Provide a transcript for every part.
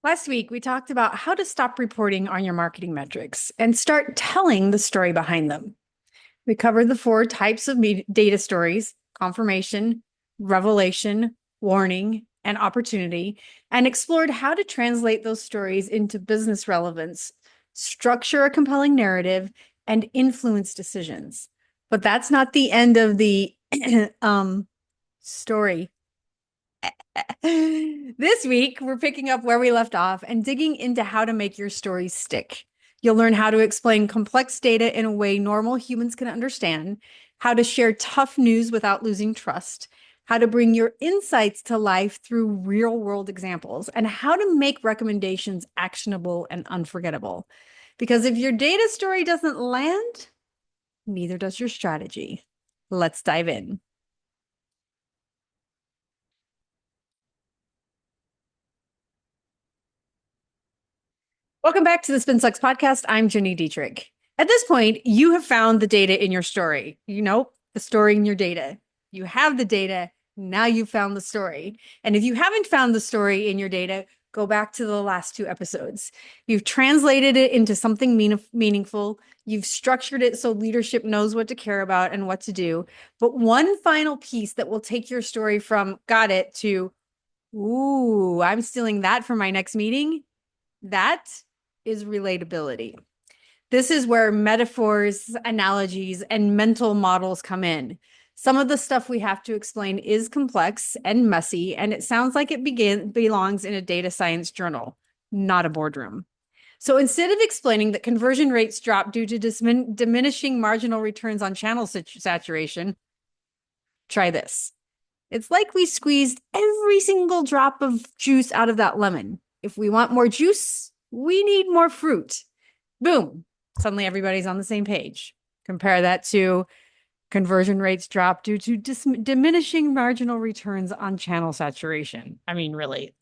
Last week, we talked about how to stop reporting on your marketing metrics and start telling the story behind them. We covered the four types of data stories: confirmation, revelation, warning, and opportunity, and explored how to translate those stories into business relevance, structure a compelling narrative, and influence decisions. But that's not the end of the story. This week, we're picking up where we left off and digging into how to make your stories stick. You'll learn how to explain complex data in a way normal humans can understand, how to share tough news without losing trust, how to bring your insights to life through real-world examples, and how to make recommendations actionable and unforgettable. Because if your data story doesn't land, neither does your strategy. Let's dive in. Welcome back to the Spin Sucks podcast. I'm Gini Dietrich. At this point, you have found the data in your story. You know, the story in your data. You have the data. Now you've found the story. And if you haven't found the story in your data, go back to the last two episodes. You've translated it into something meaningful. You've structured it so leadership knows what to care about and what to do. But one final piece that will take your story from got it to, ooh, I'm stealing that for my next meeting. That is relatability. This is where metaphors, analogies, and mental models come in. Some of the stuff we have to explain is complex and messy, and it sounds like it belongs in a data science journal, not a boardroom. So instead of explaining that conversion rates drop due to diminishing marginal returns on channel saturation, try this. It's like we squeezed every single drop of juice out of that lemon. If we want more juice, we need more fruit. Boom. Suddenly everybody's on the same page. Compare that to conversion rates drop due to diminishing marginal returns on channel saturation. I mean, really.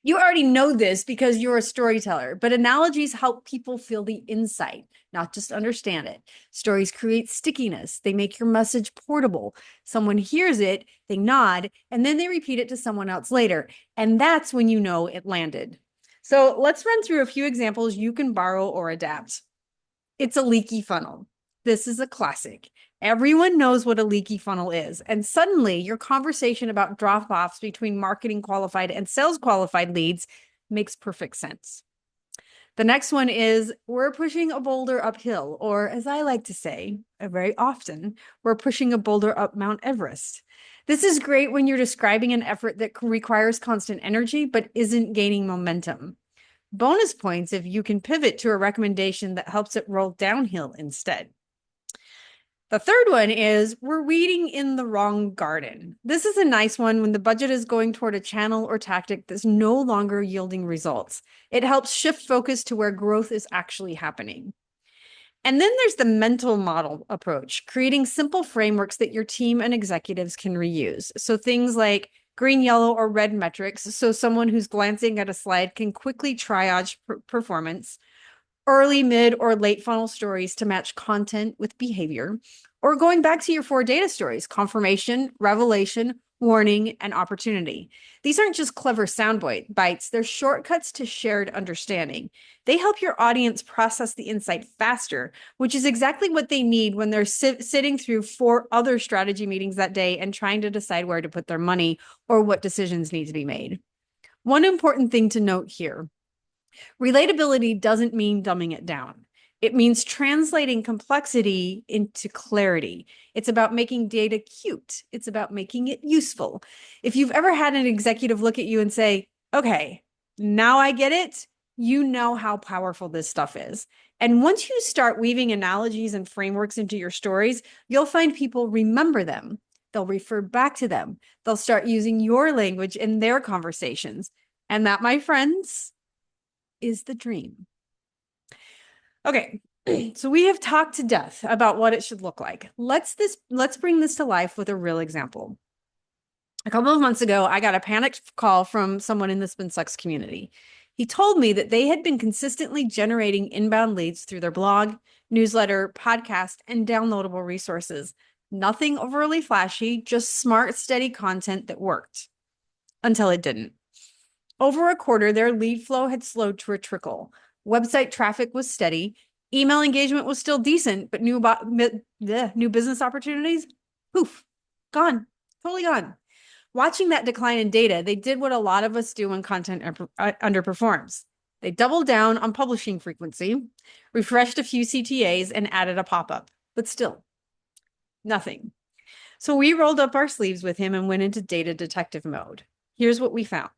You already know this because you're a storyteller, but analogies help people feel the insight, not just understand it. Stories create stickiness. They make your message portable. Someone hears it, they nod, and then they repeat it to someone else later. And that's when you know it landed. So let's run through a few examples you can borrow or adapt. It's a leaky funnel. This is a classic. Everyone knows what a leaky funnel is. And suddenly your conversation about drop-offs between marketing qualified and sales qualified leads makes perfect sense. The next one is we're pushing a boulder uphill, or as I like to say very often, we're pushing a boulder up Mount Everest. This is great when you're describing an effort that requires constant energy but isn't gaining momentum. Bonus points if you can pivot to a recommendation that helps it roll downhill instead. The third one is we're weeding in the wrong garden. This is a nice one when the budget is going toward a channel or tactic that's no longer yielding results. It helps shift focus to where growth is actually happening. And then there's the mental model approach, creating simple frameworks that your team and executives can reuse. So things like green, yellow, or red metrics, so someone who's glancing at a slide can quickly triage performance, early, mid, or late funnel stories to match content with behavior, or going back to your four data stories: confirmation, revelation, warning, and opportunity. These aren't just clever sound bites, they're shortcuts to shared understanding. They help your audience process the insight faster, which is exactly what they need when they're sitting through four other strategy meetings that day and trying to decide where to put their money or what decisions need to be made. One important thing to note here: relatability doesn't mean dumbing it down. It means translating complexity into clarity. It's about making data cute. It's about making it useful. If you've ever had an executive look at you and say, okay, now I get it, you know how powerful this stuff is. And once you start weaving analogies and frameworks into your stories, you'll find people remember them. They'll refer back to them. They'll start using your language in their conversations. And that, my friends, is the dream. Okay, so we have talked to death about what it should look like. Let's bring this to life with a real example. A couple of months ago, I got a panicked call from someone in the Spin Sucks community. He told me that they had been consistently generating inbound leads through their blog, newsletter, podcast, and downloadable resources. Nothing overly flashy, just smart, steady content that worked. Until it didn't. Over a quarter, their lead flow had slowed to a trickle. Website traffic was steady. Email engagement was still decent, but new business opportunities, poof, gone, totally gone. Watching that decline in data, they did what a lot of us do when content underperforms. They doubled down on publishing frequency, refreshed a few CTAs, and added a pop-up, but still, nothing. So we rolled up our sleeves with him and went into data detective mode. Here's what we found.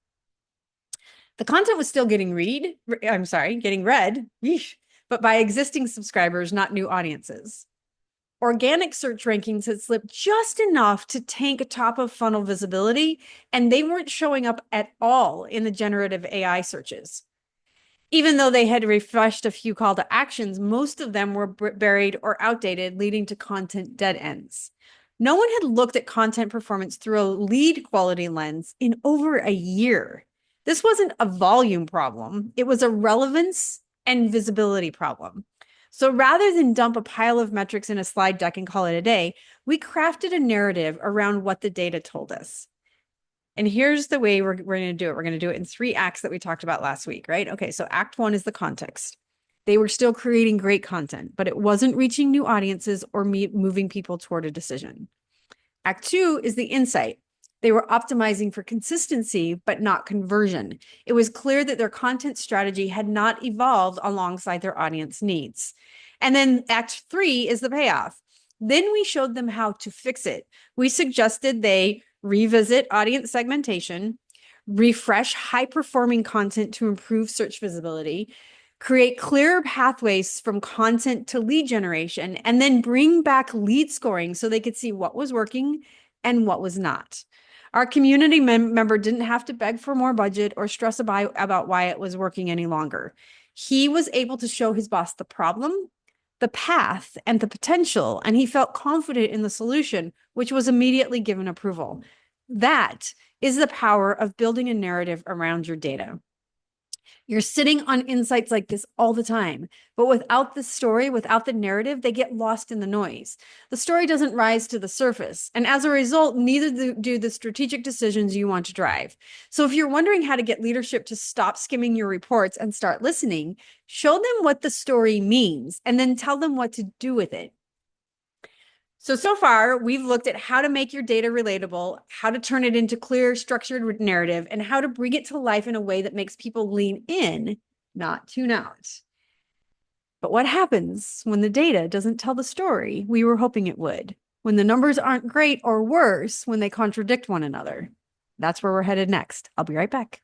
The content was still getting read, but by existing subscribers, not new audiences. Organic search rankings had slipped just enough to tank top of funnel visibility, and they weren't showing up at all in the generative AI searches. Even though they had refreshed a few call to actions, most of them were buried or outdated, leading to content dead ends. No one had looked at content performance through a lead quality lens in over a year. This wasn't a volume problem. It was a relevance and visibility problem. So rather than dump a pile of metrics in a slide deck and call it a day, we crafted a narrative around what the data told us. And here's the way we're going to do it. We're going to do it in 3 acts that we talked about last week, right? Okay, so act 1 is the context. They were still creating great content, but it wasn't reaching new audiences or moving people toward a decision. Act 2 is the insight. They were optimizing for consistency, but not conversion. It was clear that their content strategy had not evolved alongside their audience needs. And then Act 3 is the payoff. Then we showed them how to fix it. We suggested they revisit audience segmentation, refresh high-performing content to improve search visibility, create clearer pathways from content to lead generation, and then bring back lead scoring so they could see what was working and what was not. Our community member didn't have to beg for more budget or stress about why it was working any longer. He was able to show his boss the problem, the path, and the potential, and he felt confident in the solution, which was immediately given approval. That is the power of building a narrative around your data. You're sitting on insights like this all the time, but without the story, without the narrative, they get lost in the noise. The story doesn't rise to the surface, and as a result, neither do the strategic decisions you want to drive. So if you're wondering how to get leadership to stop skimming your reports and start listening, show them what the story means, and then tell them what to do with it. So far, we've looked at how to make your data relatable, how to turn it into clear, structured narrative, and how to bring it to life in a way that makes people lean in, not tune out. But what happens when the data doesn't tell the story we were hoping it would? When the numbers aren't great, or worse, when they contradict one another? That's where we're headed next. I'll be right back.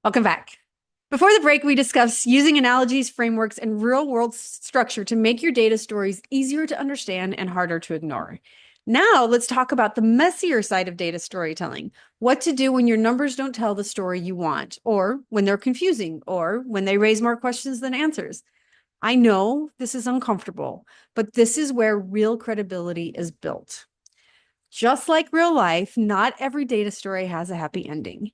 Welcome back. Before the break, we discussed using analogies, frameworks, and real-world structure to make your data stories easier to understand and harder to ignore. Now, let's talk about the messier side of data storytelling. What to do when your numbers don't tell the story you want, or when they're confusing, or when they raise more questions than answers. I know this is uncomfortable, but this is where real credibility is built. Just like real life, not every data story has a happy ending.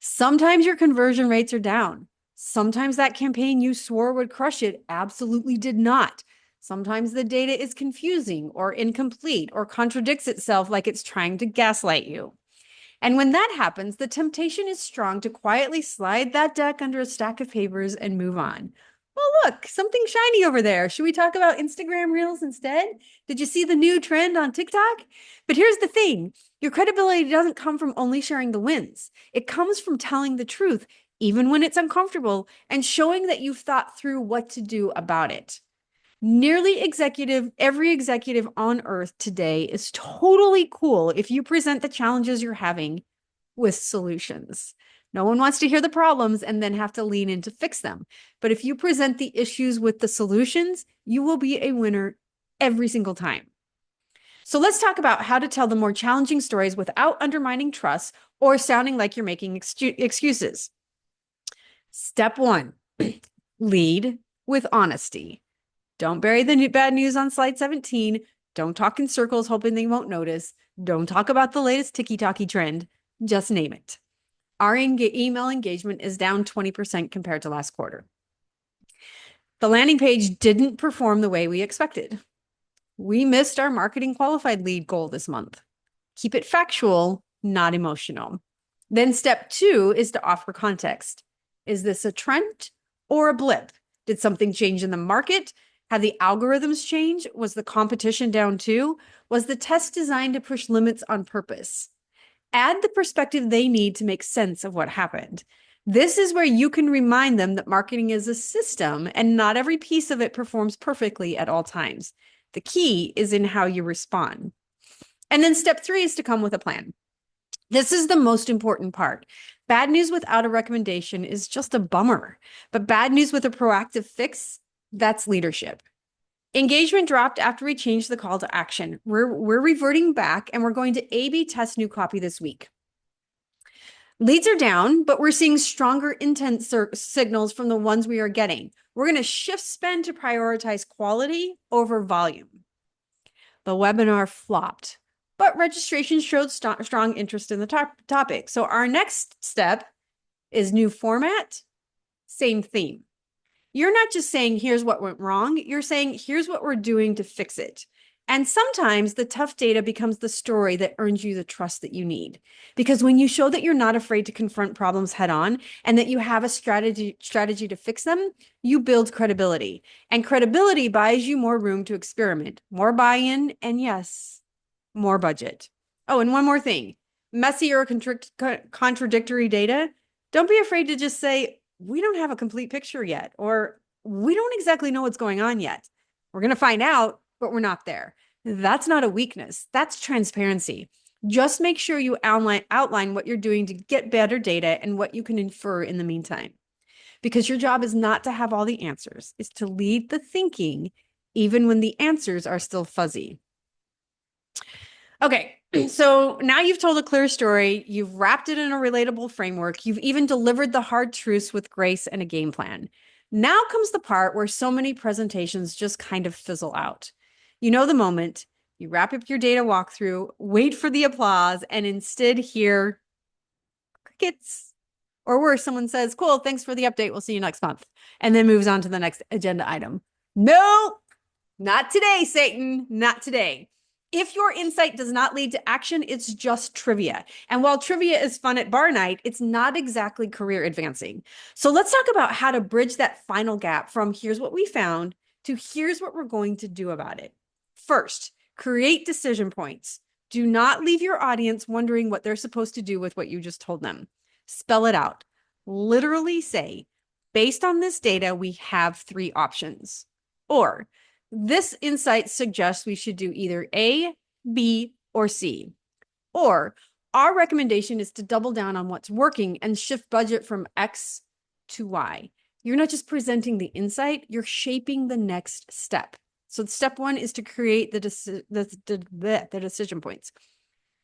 Sometimes your conversion rates are down. Sometimes that campaign you swore would crush it absolutely did not. Sometimes the data is confusing or incomplete or contradicts itself like it's trying to gaslight you. And when that happens, the temptation is strong to quietly slide that deck under a stack of papers and move on. Well, look, something shiny over there. Should we talk about Instagram Reels instead? Did you see the new trend on TikTok? But here's the thing. Your credibility doesn't come from only sharing the wins. It comes from telling the truth, even when it's uncomfortable, and showing that you've thought through what to do about it. Every executive on earth today is totally cool if you present the challenges you're having with solutions. No one wants to hear the problems and then have to lean in to fix them. But if you present the issues with the solutions, you will be a winner every single time. So let's talk about how to tell the more challenging stories without undermining trust or sounding like you're making excuses. Step 1, lead with honesty. Don't bury the bad news on slide 17. Don't talk in circles hoping they won't notice. Don't talk about the latest ticky-tacky trend. Just name it. Our email engagement is down 20% compared to last quarter. The landing page didn't perform the way we expected. We missed our marketing qualified lead goal this month. Keep it factual, not emotional. Then step 2 is to offer context. Is this a trend or a blip? Did something change in the market? Have the algorithms changed? Was the competition down too? Was the test designed to push limits on purpose? Add the perspective they need to make sense of what happened. This is where you can remind them that marketing is a system and not every piece of it performs perfectly at all times. The key is in how you respond. And then step 3 is to come with a plan. This is the most important part. Bad news without a recommendation is just a bummer, but bad news with a proactive fix, that's leadership. Engagement dropped after we changed the call to action. We're reverting back and we're going to A/B test new copy this week. Leads are down, but we're seeing stronger intent signals from the ones we are getting. We're going to shift spend to prioritize quality over volume. The webinar flopped, but registration showed strong interest in the topic. So our next step is new format, same theme. You're not just saying, here's what went wrong. You're saying, here's what we're doing to fix it. And sometimes the tough data becomes the story that earns you the trust that you need. Because when you show that you're not afraid to confront problems head on and that you have a strategy to fix them, you build credibility. And credibility buys you more room to experiment, more buy-in, and yes, more budget. Oh, and one more thing. Messy or contradictory data, don't be afraid to just say, we don't have a complete picture yet, or we don't exactly know what's going on yet. We're going to find out, but we're not there. That's not a weakness. That's transparency. Just make sure you outline what you're doing to get better data and what you can infer in the meantime. Because your job is not to have all the answers, it's to lead the thinking, even when the answers are still fuzzy. Okay, so now you've told a clear story, you've wrapped it in a relatable framework, you've even delivered the hard truths with grace and a game plan. Now comes the part where so many presentations just kind of fizzle out. You know the moment, you wrap up your data walkthrough, wait for the applause, and instead hear crickets. Or worse, someone says, cool, thanks for the update, we'll see you next month, and then moves on to the next agenda item. No, not today, Satan, not today. If your insight does not lead to action, it's just trivia. And while trivia is fun at bar night, it's not exactly career advancing. So let's talk about how to bridge that final gap from here's what we found to here's what we're going to do about it. First, create decision points. Do not leave your audience wondering what they're supposed to do with what you just told them. Spell it out. Literally say, based on this data, we have 3 options. Or, this insight suggests we should do either A, B, or C. Or our recommendation is to double down on what's working and shift budget from X to Y. You're not just presenting the insight, you're shaping the next step. So step 1 is to create the decision points.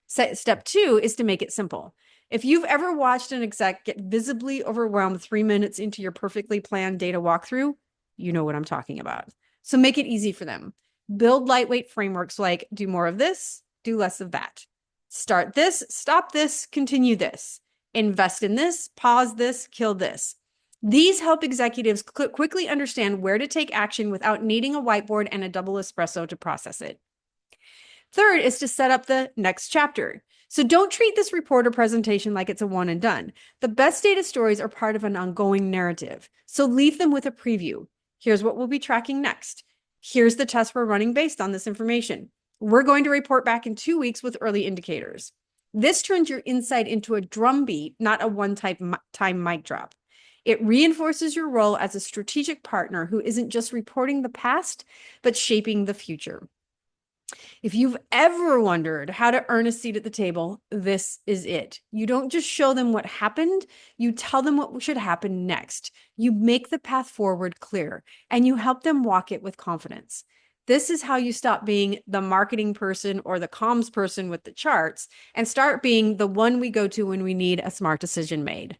Step 2 is to make it simple. If you've ever watched an exec get visibly overwhelmed 3 minutes into your perfectly planned data walkthrough, you know what I'm talking about. So make it easy for them. Build lightweight frameworks like do more of this, do less of that. Start this, stop this, continue this. Invest in this, pause this, kill this. These help executives quickly understand where to take action without needing a whiteboard and a double espresso to process it. Third is to set up the next chapter. So don't treat this report or presentation like it's a one and done. The best data stories are part of an ongoing narrative. So leave them with a preview. Here's what we'll be tracking next. Here's the test we're running based on this information. We're going to report back in 2 weeks with early indicators. This turns your insight into a drumbeat, not a one-time mic drop. It reinforces your role as a strategic partner who isn't just reporting the past, but shaping the future. If you've ever wondered how to earn a seat at the table, this is it. You don't just show them what happened, you tell them what should happen next. You make the path forward clear, and you help them walk it with confidence. This is how you stop being the marketing person or the comms person with the charts and start being the one we go to when we need a smart decision made.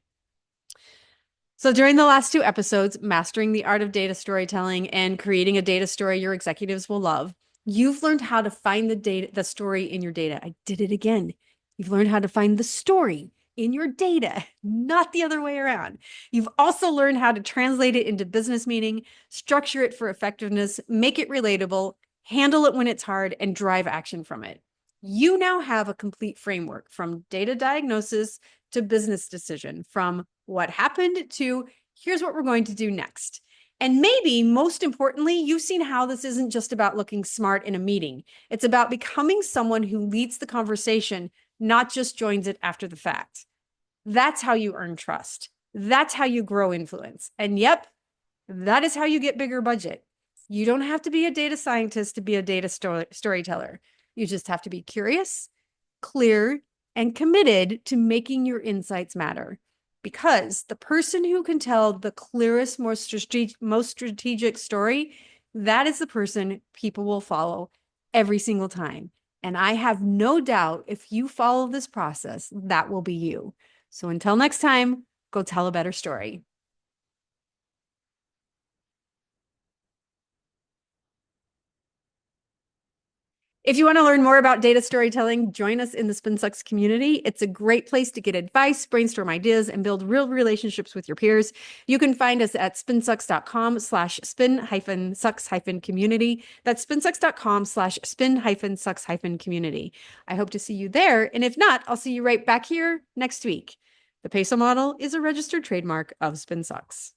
So during the last 2 episodes, Mastering the Art of Data Storytelling and Creating a Data Story Your Executives Will Love, you've learned how to find the story in your data. I did it again. You've learned how to find the story in your data, not the other way around. You've also learned how to translate it into business meaning, structure it for effectiveness, make it relatable, handle it when it's hard, and drive action from it. You now have a complete framework from data diagnosis to business decision, from what happened to here's what we're going to do next. And maybe most importantly, you've seen how this isn't just about looking smart in a meeting. It's about becoming someone who leads the conversation, not just joins it after the fact. That's how you earn trust. That's how you grow influence. And yep, that is how you get bigger budget. You don't have to be a data scientist to be a data storyteller. You just have to be curious, clear, and committed to making your insights matter. Because the person who can tell the clearest, most strategic story, that is the person people will follow every single time. And I have no doubt if you follow this process, that will be you. So until next time, go tell a better story. If you want to learn more about data storytelling, join us in the SpinSucks community. It's a great place to get advice, brainstorm ideas, and build real relationships with your peers. You can find us at spinsucks.com/spin-sucks-community. That's spinsucks.com/spin-sucks-community. I hope to see you there. And if not, I'll see you right back here next week. The peso model is a registered trademark of SpinSucks.